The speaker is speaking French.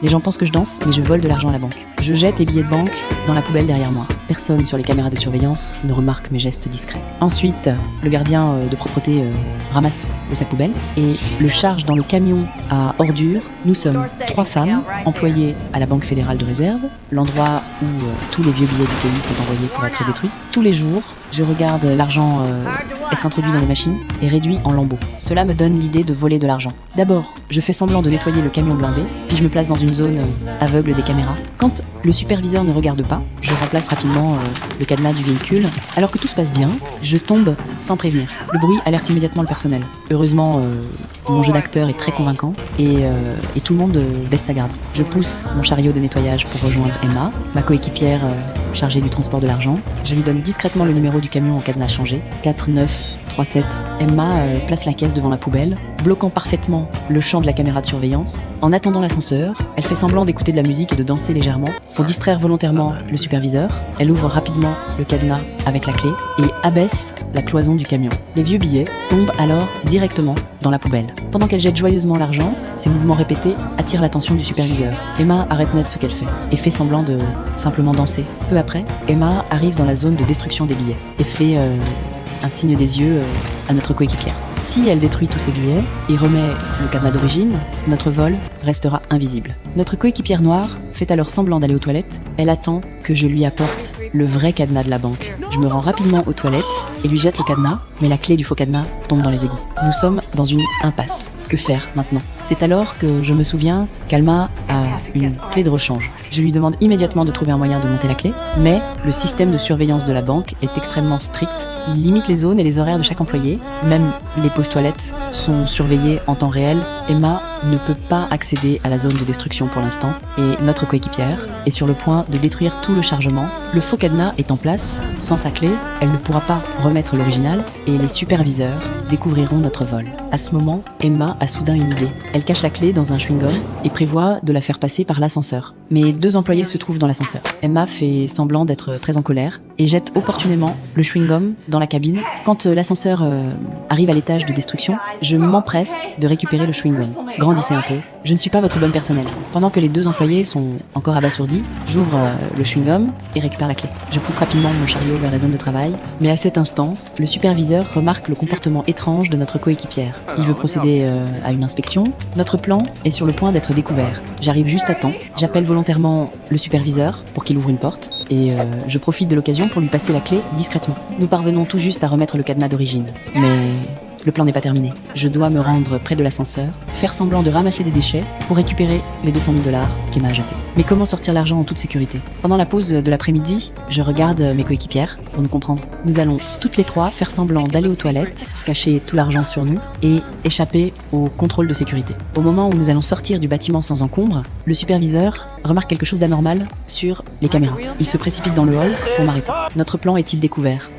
Les gens pensent que je danse, mais je vole de l'argent à la banque. Je jette les billets de banque dans la poubelle derrière moi. Personne sur les caméras de surveillance ne remarque mes gestes discrets. Ensuite, le gardien de propreté ramasse le sac poubelle et le charge dans le camion à ordures. Nous sommes 3 femmes employées à la Banque fédérale de réserve, l'endroit où tous les vieux billets du pays sont envoyés pour être détruits. Tous les jours, je regarde l'argent être introduit dans les machines et réduit en lambeaux. Cela me donne l'idée de voler de l'argent. D'abord, je fais semblant de nettoyer le camion blindé, puis je me place dans une zone aveugle des caméras. Quand le superviseur ne regarde pas, je remplace rapidement le cadenas du véhicule. Alors que tout se passe bien, je tombe sans prévenir. Le bruit alerte immédiatement le personnel. Heureusement, mon jeu d'acteur est très convaincant et tout le monde baisse sa garde. Je pousse mon chariot de nettoyage pour rejoindre Emma, ma coéquipière chargée du transport de l'argent. Je lui donne discrètement le numéro du camion au cadenas changé, 4937. Emma place la caisse devant la poubelle, bloquant parfaitement le champ de la caméra de surveillance. En attendant l'ascenseur, elle fait semblant d'écouter de la musique et de danser légèrement pour distraire volontairement le superviseur. Elle ouvre rapidement le cadenas avec la clé et abaisse la cloison du camion. Les vieux billets tombent alors directement dans la poubelle. Pendant qu'elle jette joyeusement l'argent, ces mouvements répétés attirent l'attention du superviseur. Emma arrête net ce qu'elle fait et fait semblant de simplement danser. Peu après, Emma arrive dans la zone de destruction des billets et fait un signe des yeux à notre coéquipière. Si elle détruit tous ces billets et remet le cadenas d'origine, notre vol restera invisible. Notre coéquipière noire fait alors semblant d'aller aux toilettes. Elle attend que je lui apporte le vrai cadenas de la banque. Je me rends rapidement aux toilettes et lui jette le cadenas, mais la clé du faux cadenas tombe dans les égouts. Nous sommes dans une impasse. Que faire maintenant? C'est alors que je me souviens qu'Alma a une clé de rechange. Je lui demande immédiatement de trouver un moyen de monter la clé, mais le système de surveillance de la banque est extrêmement strict. Il limite les zones et les horaires de chaque employé. Même les pauses toilettes sont surveillées en temps réel. Emma ne peut pas accéder à la zone de destruction pour l'instant et notre coéquipière est sur le point de détruire tout le chargement. Le faux cadenas est en place. Sans sa clé, elle ne pourra pas remettre l'original et les superviseurs découvriront notre vol. À ce moment, Emma a soudain une idée. Elle cache la clé dans un chewing-gum et prévoit de la faire passer par l'ascenseur. Mais 2 employés se trouvent dans l'ascenseur. Emma fait semblant d'être très en colère et jette opportunément le chewing-gum dans la cabine. Quand l'ascenseur arrive à l'étage de destruction, je m'empresse de récupérer le chewing-gum. Grandissez un peu. Je ne suis pas votre bonne personnel. Pendant que les 2 employés sont encore abasourdis, j'ouvre le chewing-gum et récupère la clé. Je pousse rapidement mon chariot vers la zone de travail, mais à cet instant, le superviseur remarque le comportement étrange de notre coéquipière. Il veut procéder à une inspection. Notre plan est sur le point d'être découvert. J'arrive juste à temps. J'appelle volontairement le superviseur pour qu'il ouvre une porte et je profite de l'occasion pour lui passer la clé discrètement. Nous parvenons tout juste à remettre le cadenas d'origine, mais le plan n'est pas terminé. Je dois me rendre près de l'ascenseur, faire semblant de ramasser des déchets pour récupérer les 200 000 $ qu'Emma a jetés. Mais comment sortir l'argent en toute sécurité? Pendant la pause de l'après-midi, je regarde mes coéquipières pour nous comprendre. Nous allons toutes les 3 faire semblant d'aller aux toilettes, cacher tout l'argent sur nous et échapper au contrôle de sécurité. Au moment où nous allons sortir du bâtiment sans encombre, le superviseur remarque quelque chose d'anormal sur les caméras. Il se précipite dans le hall pour m'arrêter. Notre plan est-il découvert?